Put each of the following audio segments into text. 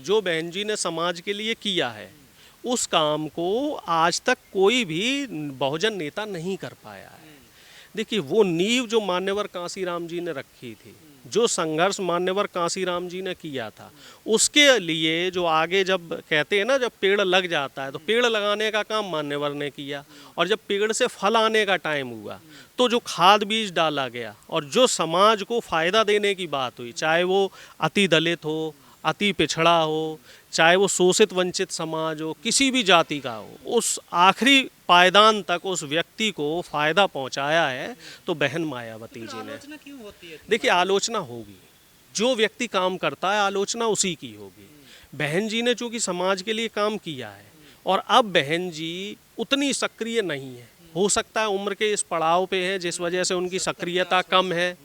जो बहन जी ने समाज के लिए किया है उस काम को आज तक कोई भी बहुजन नेता नहीं कर पाया है। देखिए, वो नींव जो मान्यवर कांसीराम जी ने रखी थी, जो संघर्ष मान्यवर कांसीराम जी ने किया था, उसके लिए जो आगे जब कहते हैं ना, जब पेड़ लग जाता है तो पेड़ लगाने का काम मान्यवर ने किया, और जब पेड़ से फल आने का टाइम हुआ तो जो खाद बीज डाला गया और जो समाज को फायदा देने की बात हुई, चाहे वो अति दलित हो, अति पिछड़ा हो, चाहे वो शोषित वंचित समाज हो, किसी भी जाति का हो, उस आखिरी पायदान तक उस व्यक्ति को फायदा पहुंचाया है तो बहन मायावती जी ने। आलोचना क्यों होती है? देखिए, आलोचना होगी, जो व्यक्ति काम करता है आलोचना उसी की होगी। बहन जी ने चूंकि समाज के लिए काम किया है और अब बहन जी उतनी सक्रिय नहीं है, हो सकता है उम्र के इस पड़ाव पे है जिस वजह से उनकी सक्रियता कम है,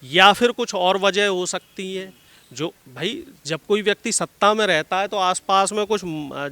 या फिर कुछ और वजह हो सकती है। जो भाई, जब कोई व्यक्ति सत्ता में रहता है तो आसपास में कुछ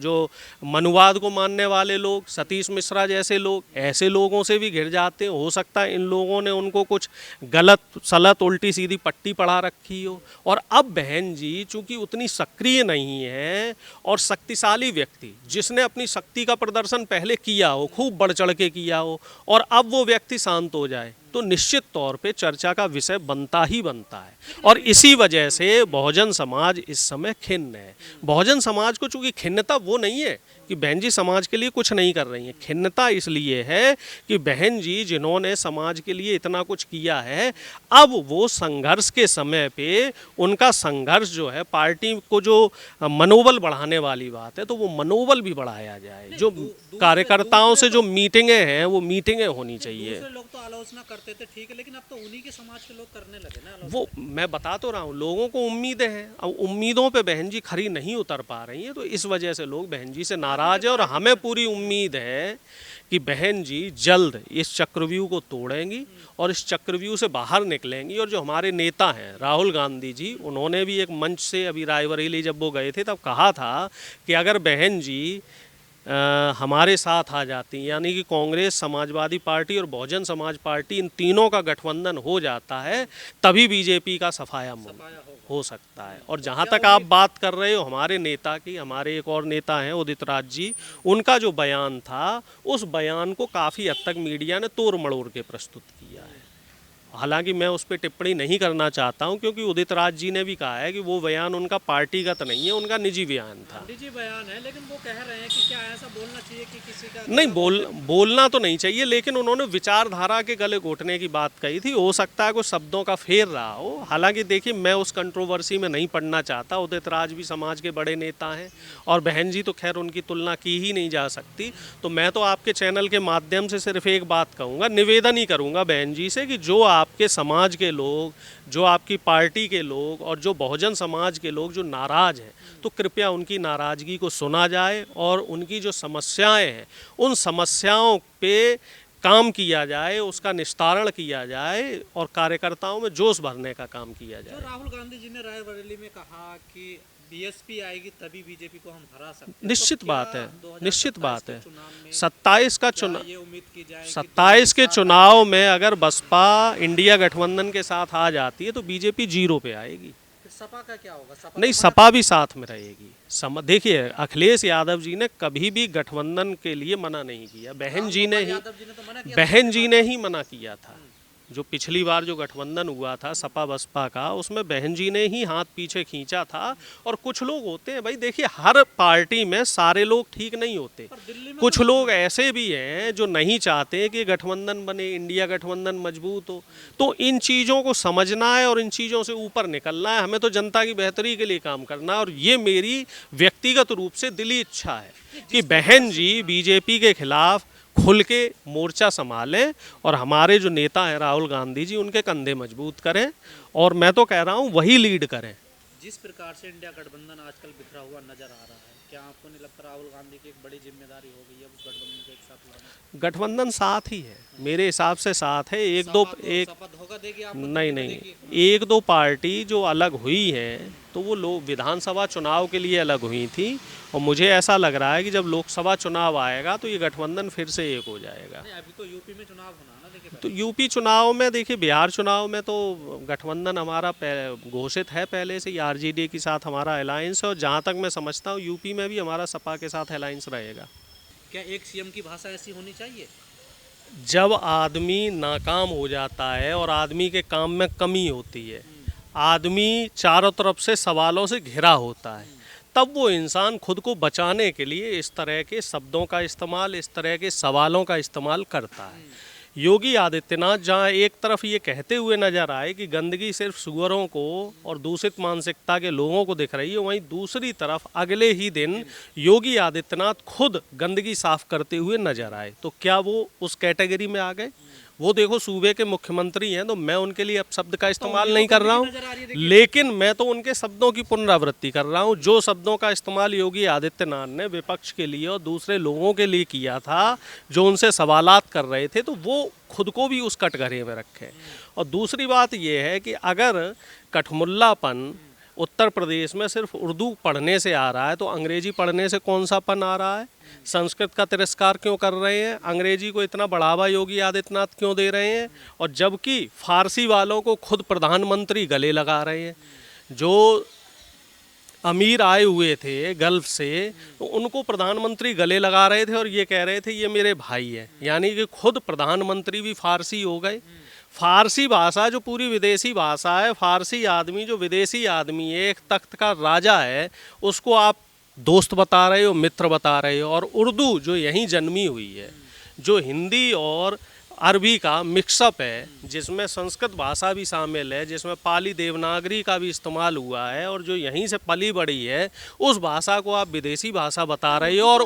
जो मनुवाद को मानने वाले लोग, सतीश मिश्रा जैसे लोग, ऐसे लोगों से भी घिर जाते हैं। हो सकता है इन लोगों ने उनको कुछ गलत सलत उल्टी सीधी पट्टी पढ़ा रखी हो। और अब बहन जी चूंकि उतनी सक्रिय नहीं है और शक्तिशाली व्यक्ति जिसने अपनी शक्ति का प्रदर्शन पहले किया हो, खूब बढ़ चढ़ के किया हो, और अब वो व्यक्ति शांत हो जाए तो निश्चित तौर पे चर्चा का विषय बनता ही बनता है। और इसी वजह से बहुजन समाज इस समय खिन्न है। बहुजन समाज को चूंकि खिन्नता वो नहीं है कि बहन जी समाज के लिए कुछ नहीं कर रही हैं, खिन्नता इसलिए है कि बहन जी जिन्होंने समाज के लिए इतना कुछ किया है, अब वो संघर्ष के समय पे उनका संघर्ष जो है, पार्टी को जो मनोबल बढ़ाने वाली बात है तो वो मनोबल भी बढ़ाया जाए। जो कार्यकर्ताओं से जो मीटिंगें हैं वो मीटिंगें होनी चाहिए। दूसरे लोग तो आलोचना करते थे, ठीक है, लेकिन अब तो उन्हीं के समाज के लोग करने लगे ना आलोचना। वो मैं बता तो रहा हूँ, लोगों को उम्मीदें हैं, अब उम्मीदों पे बहन जी खरी नहीं उतर पा रही हैं तो इस वजह से लोग बहन जी से नाराज है। और हमें पूरी उम्मीद है कि बहन जी जल्द इस चक्रव्यूह को तोड़ेंगी और इस चक्रव्यूह से बाहर निकलेंगी। और जो हमारे नेता हैं राहुल गांधी जी, उन्होंने भी एक मंच से अभी रायबरेली जब वो गए थे तब कहा था कि अगर बहन जी हमारे साथ आ जाती, यानी कि कांग्रेस, समाजवादी पार्टी और बहुजन समाज पार्टी, इन तीनों का गठबंधन हो जाता है तभी बीजेपी का सफाया हो सकता है। और जहाँ तक आप बात कर रहे हो हमारे नेता की, हमारे एक और नेता हैं उदित राज जी, उनका जो बयान था उस बयान को काफ़ी हद तक मीडिया ने तोड़ मड़ोड़ के प्रस्तुत किया है। हालांकि मैं उस पर टिप्पणी नहीं करना चाहता हूं क्योंकि उदित राज जी ने भी कहा है कि वो बयान उनका पार्टीगत नहीं है, उनका निजी बयान था। निजी बयान है, लेकिन वो कह रहे हैं कि क्या ऐसा बोलना चाहिए कि किसी का नहीं, बोलना तो नहीं चाहिए, लेकिन उन्होंने विचारधारा के गले घोटने की बात कही थी। हो सकता है कुछ शब्दों का फेर रहा हो। हालांकि देखिए, मैं उस कंट्रोवर्सी में नहीं पड़ना चाहता। उदित राज भी समाज के बड़े नेता हैं और बहन जी तो खैर उनकी तुलना की ही नहीं जा सकती। तो मैं तो आपके चैनल के माध्यम से सिर्फ एक बात कहूँगा, निवेदन ही करूँगा बहन जी से कि जो आपके समाज के लोग, जो आपकी पार्टी के लोग और जो बहुजन समाज के लोग जो नाराज़ हैं, तो कृपया उनकी नाराज़गी को सुना जाए और उनकी जो समस्याएं हैं उन समस्याओं पे काम किया जाए, उसका निस्तारण किया जाए और कार्यकर्ताओं में जोश भरने का काम किया जाए। जो राहुल गांधी जी ने रायबरेली में कहा कि बीएसपी आएगी तभी बीजेपी को हम हरा सकते हैं, निश्चित तो बात क्या है, 2027 निश्चित बात है। के चुनाव में 27 का क्या चुनाव, ये उम्मीद की जाए कि 27 के चुनाव में अगर बसपा इंडिया गठबंधन के साथ आ जाती है तो बीजेपी 0 पे आएगी। फिर सपा का क्या होगा? सपा नहीं, सपा भी साथ में रहेगी। देखिए, अखिलेश यादव जी ने कभी भी गठबंधन के लिए मना नहीं किया, बहन जी ने ही, यादव जी ने तो मना किया, बहन जी ने ही मना किया था। जो पिछली बार जो गठबंधन हुआ था सपा बसपा का, उसमें बहन जी ने ही हाथ पीछे खींचा था। और कुछ लोग होते हैं भाई, देखिए हर पार्टी में सारे लोग ठीक नहीं होते, पर दिल्ली में कुछ लोग ऐसे भी हैं जो नहीं चाहते कि गठबंधन बने, इंडिया गठबंधन मजबूत हो। तो इन चीज़ों को समझना है और इन चीज़ों से ऊपर निकलना है। हमें तो जनता की बेहतरी के लिए काम करना है और ये मेरी व्यक्तिगत रूप से दिली इच्छा है कि बहन जी बीजेपी के खिलाफ खुल के मोर्चा संभालें और हमारे जो नेता हैं राहुल गांधी जी, उनके कंधे मजबूत करें। और मैं तो कह रहा हूँ वही लीड करें। जिस प्रकार से इंडिया गठबंधन आजकल बिखरा हुआ नजर आ रहा है, क्या आपको नहीं लगता राहुल गांधी की एक बड़ी जिम्मेदारी हो गई है उस गठबंधन को एक साथ लाना? गठबंधन साथ ही है, मेरे हिसाब से साथ है। एक दो एक शपथ धोखा देगी आपको? नहीं, एक दो पार्टी जो अलग हुई हैं तो वो लोग विधानसभा चुनाव के लिए अलग हुई थी और मुझे ऐसा लग रहा है कि जब लोकसभा चुनाव आएगा तो ये गठबंधन फिर से एक हो जाएगा। अभी तो यूपी में चुनाव होना है ना। देखिए तो यूपी चुनाव में देखिए, बिहार चुनाव में तो गठबंधन हमारा घोषित है पहले से ही, आरजेडी के साथ हमारा अलायंस है, और जहाँ तक मैं समझता हूँ यूपी में भी हमारा सपा के साथ अलायंस रहेगा। क्या एक सीएम की भाषा ऐसी होनी चाहिए? जब आदमी नाकाम हो जाता है और आदमी के काम में कमी होती है, आदमी चारों तरफ से सवालों से घिरा होता है, तब वो इंसान खुद को बचाने के लिए इस तरह के शब्दों का इस्तेमाल, इस तरह के सवालों का इस्तेमाल करता है। योगी आदित्यनाथ जहाँ एक तरफ ये कहते हुए नजर आए कि गंदगी सिर्फ सुअरों को और दूषित मानसिकता के लोगों को दिख रही है, वहीं दूसरी तरफ अगले ही दिन योगी आदित्यनाथ खुद गंदगी साफ करते हुए नजर आए। तो क्या वो उस कैटेगरी में आ गए? वो देखो सूबे के मुख्यमंत्री हैं, तो मैं उनके लिए अब शब्द का इस्तेमाल नहीं कर रहा हूँ, लेकिन मैं तो उनके शब्दों की पुनरावृत्ति कर रहा हूँ। जो शब्दों का इस्तेमाल योगी आदित्यनाथ ने विपक्ष के लिए और दूसरे लोगों के लिए किया था, जो उनसे सवालात कर रहे थे, तो वो खुद को भी उस कटघरे में रखे। और दूसरी बात ये है कि अगर कठमुल्लापन उत्तर प्रदेश में सिर्फ उर्दू पढ़ने से आ रहा है, तो अंग्रेजी पढ़ने से कौन सा पन आ रहा है? संस्कृत का तिरस्कार क्यों कर रहे हैं? अंग्रेजी को इतना बढ़ावा योगी आदित्यनाथ क्यों दे रहे हैं? और जबकि फारसी वालों को खुद प्रधानमंत्री गले लगा रहे हैं। जो अमीर आए हुए थे गल्फ से, तो उनको प्रधानमंत्री गले लगा रहे थे और ये कह रहे थे ये मेरे भाई है, यानी कि खुद प्रधानमंत्री भी फारसी हो गए। फारसी भाषा जो पूरी विदेशी भाषा है, फारसी आदमी जो विदेशी आदमी है, एक तख्त का राजा है, उसको आप दोस्त बता रहे हो, मित्र बता रहे हो। और उर्दू जो यहीं जन्मी हुई है, जो हिंदी और अरबी का मिक्सअप है, जिसमें संस्कृत भाषा भी शामिल है, जिसमें पाली देवनागरी का भी इस्तेमाल हुआ है, और जो यहीं से पली बड़ी है, उस भाषा को आप विदेशी भाषा बता रहे हो। और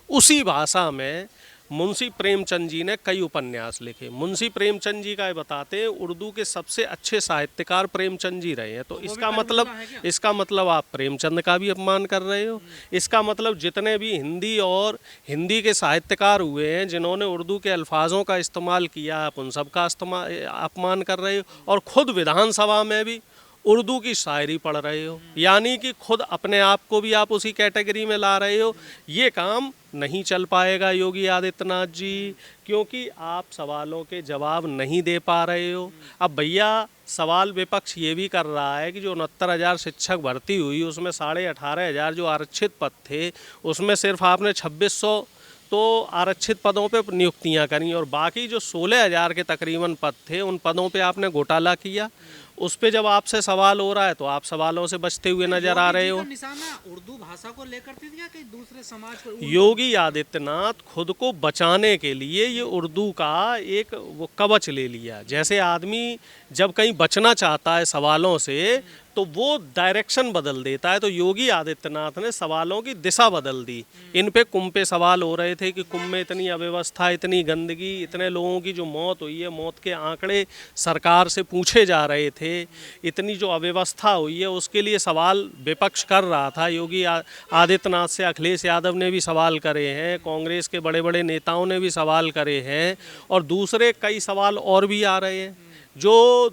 उसी भाषा में मुंशी प्रेमचंद जी ने कई उपन्यास लिखे। मुंशी प्रेमचंद जी का ये बताते हैं उर्दू के सबसे अच्छे साहित्यकार प्रेमचंद जी रहे हैं। तो इसका मतलब आप प्रेमचंद का भी अपमान कर रहे हो। इसका मतलब जितने भी हिंदी के साहित्यकार हुए हैं, जिन्होंने उर्दू के अल्फाजों का इस्तेमाल किया, आप उन सब का अपमान कर रहे हो। और खुद विधानसभा में भी उर्दू की शायरी पढ़ रहे हो, यानी कि खुद अपने आप को भी आप उसी कैटेगरी में ला रहे हो। ये काम नहीं चल पाएगा योगी आदित्यनाथ जी, क्योंकि आप सवालों के जवाब नहीं दे पा रहे हो। अब भैया सवाल विपक्ष ये भी कर रहा है कि जो 69,000 शिक्षक भर्ती हुई, उसमें 18,500 जो आरक्षित पद थे, उसमें सिर्फ आपने 2600 तो आरक्षित पदों पे नियुक्तियां करी, और बाकी जो 16,000 के तकरीबन पद थे, उन पदों पे आपने घोटाला किया। उस पे जब आपसे सवाल हो रहा है तो आप सवालों से बचते हुए नजर आ रहे हो। निशाना उर्दू भाषा को लेकर थी या कि दूसरे समाज को? योगी आदित्यनाथ खुद को बचाने के लिए ये उर्दू का एक वो कवच ले लिया। जैसे आदमी जब कहीं बचना चाहता है सवालों से, तो वो डायरेक्शन बदल देता है। तो योगी आदित्यनाथ ने सवालों की दिशा बदल दी। इन पे कुंभ पे सवाल हो रहे थे कि कुंभ में इतनी अव्यवस्था, इतनी गंदगी, इतने लोगों की जो मौत हुई है, मौत के आंकड़े सरकार से पूछे जा रहे थे, इतनी जो अव्यवस्था हुई है उसके लिए सवाल विपक्ष कर रहा था। योगी आदित्यनाथ से अखिलेश यादव ने भी सवाल करे हैं, कांग्रेस के बड़े बड़े नेताओं ने भी सवाल करे हैं, और दूसरे कई सवाल और भी आ रहे हैं। जो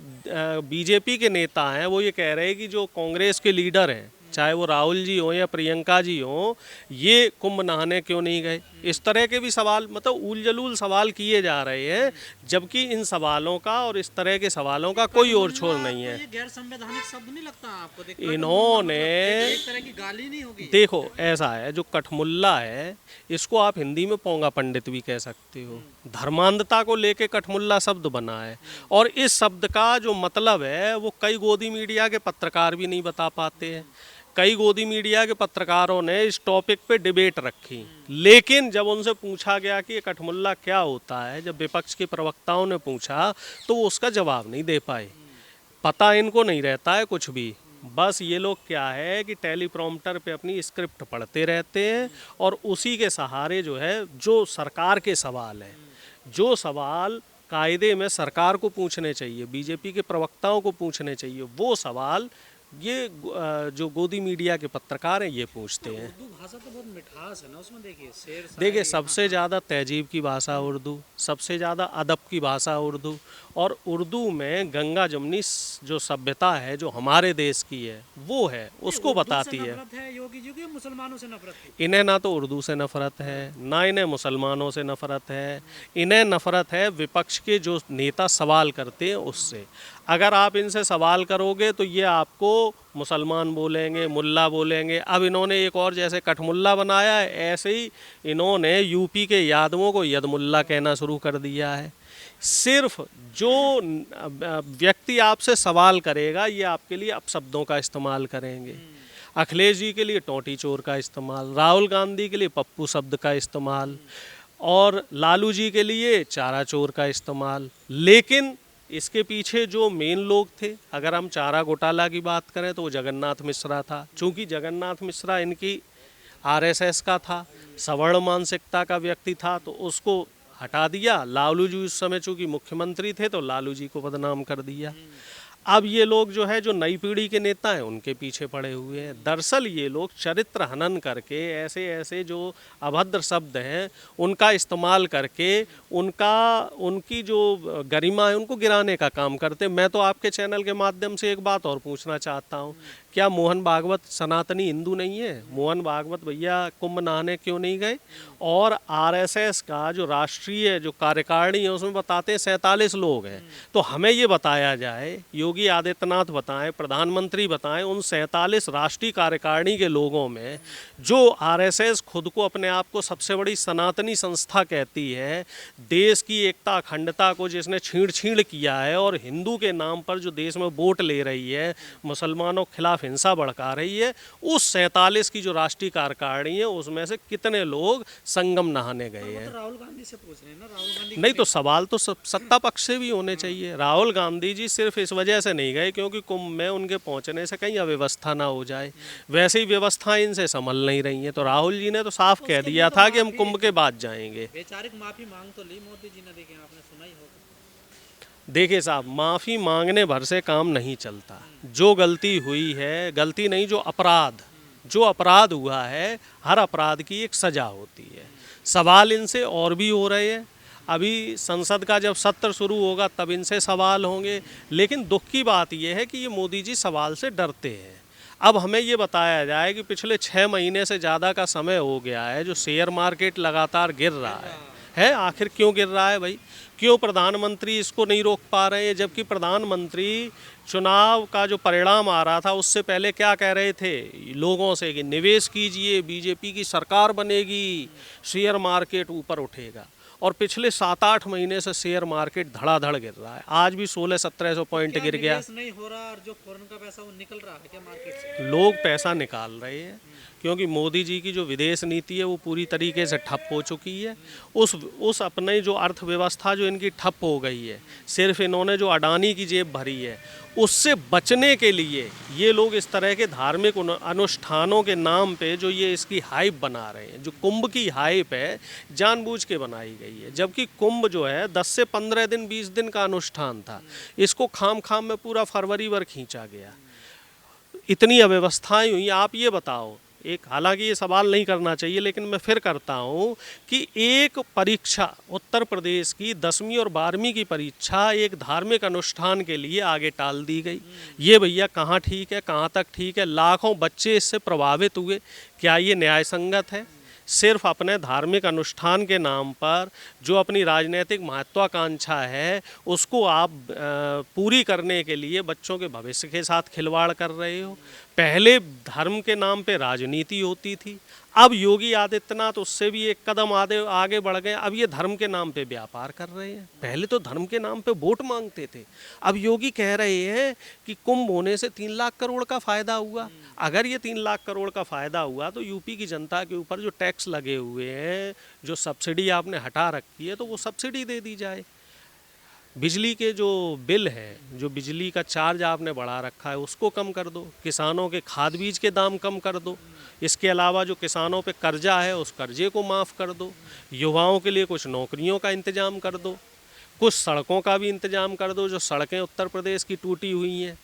बीजेपी के नेता हैं वो ये कह रहे हैं कि जो कांग्रेस के लीडर हैं, चाहे वो राहुल जी हों या प्रियंका जी हों, ये कुंभ नहाने क्यों नहीं गए? इस तरह के भी सवाल, मतलब उल जलूल सवाल किए जा रहे हैं, जबकि इन सवालों का और इस तरह के सवालों का कोई और छोर नहीं है। ये गैर संवैधानिक शब्द नहीं लगता आपको? इन्होंने एक तरह की गाली नहीं होगी? देखो ऐसा है, जो कठमुल्ला है इसको आप हिंदी में पोंगा पंडित भी कह सकते हो। धर्मांधता को लेके कठमुल्ला शब्द बना है, और इस शब्द का जो मतलब है वो कई गोदी मीडिया के पत्रकार भी नहीं बता पाते हैं। कई गोदी मीडिया के पत्रकारों ने इस टॉपिक पे डिबेट रखी, लेकिन जब उनसे पूछा गया कि ये कठमुल्ला क्या होता है, जब विपक्ष के प्रवक्ताओं ने पूछा, तो वो उसका जवाब नहीं दे पाए। पता इनको नहीं रहता है कुछ भी। बस ये लोग क्या है कि टेलीप्रॉम्प्टर पे अपनी स्क्रिप्ट पढ़ते रहते हैं, और उसी के सहारे जो है, जो सरकार के सवाल हैं, जो सवाल कायदे में सरकार को पूछने चाहिए, बीजेपी के प्रवक्ताओं को पूछने चाहिए, वो सवाल ये जो गोदी मीडिया के पत्रकार हैं ये पूछते हैं। उर्दू भाषा तो बहुत मिठास है ना उसमें, देखिए शेर देखिए शायरी, सबसे ज़्यादा तहजीब की भाषा उर्दू, सबसे ज़्यादा अदब की भाषा उर्दू, और उर्दू में गंगा जमुनी जो सभ्यता है जो हमारे देश की है वो है, उसको उर्दू से बताती है। नफरत है योगी जी की, मुसलमानों से नफरत है? इन्हें ना तो उर्दू से नफरत है, ना इन्हें मुसलमानों से नफरत है, इन्हें नफरत है विपक्ष के जो नेता सवाल करते हैं उससे। अगर आप इनसे सवाल करोगे तो ये आपको मुसलमान बोलेंगे, मुल्ला बोलेंगे। अब इन्होंने एक और जैसे कठमुल्ला बनाया है, ऐसे ही इन्होंने यूपी के यादवों को यदमुल्ला कहना शुरू कर दिया है। सिर्फ जो व्यक्ति आपसे सवाल करेगा ये आपके लिए अपशब्दों का इस्तेमाल करेंगे। अखिलेश जी के लिए टोंटी चोर का इस्तेमाल, राहुल गांधी के लिए पप्पू शब्द का इस्तेमाल, और लालू जी के लिए चारा चोर का इस्तेमाल। लेकिन इसके पीछे जो मेन लोग थे, अगर हम चारा घोटाला की बात करें तो वो जगन्नाथ मिश्रा था। चूँकि जगन्नाथ मिश्रा इनकी आरएसएस का था, सवर्ण मानसिकता का व्यक्ति था, तो उसको हटा दिया। लालू जी उस समय चूँकि मुख्यमंत्री थे तो लालू जी को बदनाम कर दिया। अब ये लोग जो है जो नई पीढ़ी के नेता हैं उनके पीछे पड़े हुए हैं। दरअसल ये लोग चरित्र हनन करके ऐसे ऐसे जो अभद्र शब्द हैं उनका इस्तेमाल करके उनकी जो गरिमा है उनको गिराने का काम करते हैं। मैं तो आपके चैनल के माध्यम से एक बात और पूछना चाहता हूँ, क्या मोहन भागवत सनातनी हिंदू नहीं है? मोहन भागवत भैया कुंभ नहाने क्यों नहीं गए? और आरएसएस का जो राष्ट्रीय जो कार्यकारिणी है उसमें बताते हैं 47 लोग हैं। तो हमें ये बताया जाए, योगी आदित्यनाथ बताएं, प्रधानमंत्री बताएं, उन 47 राष्ट्रीय कार्यकारिणी के लोगों में जो आरएसएस खुद को अपने आप को सबसे बड़ी सनातनी संस्था कहती है, देश की एकता अखंडता को जिसने छीण किया है और हिंदू के नाम पर जो देश में वोट ले रही है, मुसलमानों के खिलाफ हिंसा भड़का रही है, उस 47 की जो राष्ट्रीय कार्यकारिणी है उसमें से कितने लोग संगम नहाने गए हैं? तो राहुल गांधी से पूछ रहे हैं ना, राहुल गांधी नहीं तो सवाल तो सत्ता पक्ष से भी होने चाहिए। राहुल गांधी जी सिर्फ इस वजह से नहीं गए क्योंकि कुंभ में उनके पहुंचने से कहीं अव्यवस्था ना हो जाए, वैसे ही व्यवस्थाएं इनसे संभल नहीं रही हैं। तो राहुल जी ने तो साफ कह दिया था कि हम कुंभ के बाद जाएंगे। वैचारिक माफी मांग तो ली मोदी जी ने, देखें आपने सुना ही होगा। देखिए साहब, माफ़ी मांगने भर से काम नहीं चलता। जो गलती हुई है, गलती नहीं जो अपराध हुआ है, हर अपराध की एक सज़ा होती है। सवाल इनसे और भी हो रहे हैं। अभी संसद का जब सत्र शुरू होगा तब इनसे सवाल होंगे। लेकिन दुख की बात यह है कि ये मोदी जी सवाल से डरते हैं। अब हमें ये बताया जाए कि पिछले 6 महीने से ज़्यादा का समय हो गया है जो शेयर मार्केट लगातार गिर रहा है। आखिर क्यों गिर रहा है भाई? क्यों प्रधानमंत्री इसको नहीं रोक पा रहे हैं? जबकि प्रधानमंत्री चुनाव का जो परिणाम आ रहा था उससे पहले क्या कह रहे थे लोगों से कि निवेश कीजिए, बीजेपी की सरकार बनेगी, शेयर मार्केट ऊपर उठेगा। और पिछले 7-8 महीने से शेयर मार्केट धड़ाधड़ गिर रहा है। आज भी 1600-1700 पॉइंट गिर गया। नहीं हो रहा और जो फॉरेन का पैसा वो निकल रहा है क्या मार्केट से? लोग पैसा निकाल रहे हैं क्योंकि मोदी जी की जो विदेश नीति है वो पूरी तरीके से ठप हो चुकी है। उस अपने जो अर्थव्यवस्था जो इनकी ठप हो गई है, सिर्फ इन्होंने जो अडानी की जेब भरी है, उससे बचने के लिए ये लोग इस तरह के धार्मिक अनुष्ठानों के नाम पे जो ये इसकी हाइप बना रहे हैं, जो कुंभ की हाइप है जानबूझ के बनाई गई है। जबकि कुंभ जो है 10 से 15 दिन 20 दिन का अनुष्ठान था, इसको खाम में पूरा फरवरी भर खींचा गया। इतनी अव्यवस्थाएं हुई। आप ये बताओ, एक हालांकि ये सवाल नहीं करना चाहिए लेकिन मैं फिर करता हूँ कि एक परीक्षा उत्तर प्रदेश की 10वीं और 12वीं की परीक्षा एक धार्मिक अनुष्ठान के लिए आगे टाल दी गई। ये भैया कहाँ ठीक है, कहाँ तक ठीक है? लाखों बच्चे इससे प्रभावित हुए। क्या ये न्याय संगत है? सिर्फ अपने धार्मिक अनुष्ठान के नाम पर जो अपनी राजनीतिक महत्वाकांक्षा है उसको आप पूरी करने के लिए बच्चों के भविष्य के साथ खिलवाड़ कर रहे हो। पहले धर्म के नाम पे राजनीति होती थी, अब योगी आदित्यनाथ उससे भी एक कदम आगे बढ़ गए। अब ये धर्म के नाम पे व्यापार कर रहे हैं। पहले तो धर्म के नाम पे वोट मांगते थे, अब योगी कह रहे हैं कि कुंभ होने से 3 लाख करोड़ का फ़ायदा हुआ। अगर ये 3 लाख करोड़ का फ़ायदा हुआ तो यूपी की जनता के ऊपर जो टैक्स लगे हुए हैं, जो सब्सिडी आपने हटा रखी है, तो वो सब्सिडी दे दी जाए। बिजली के जो बिल है, जो बिजली का चार्ज आपने बढ़ा रखा है, उसको कम कर दो। किसानों के खाद बीज के दाम कम कर दो। इसके अलावा जो किसानों पे कर्जा है उस कर्जे को माफ़ कर दो। युवाओं के लिए कुछ नौकरियों का इंतज़ाम कर दो। कुछ सड़कों का भी इंतज़ाम कर दो, जो सड़कें उत्तर प्रदेश की टूटी हुई हैं।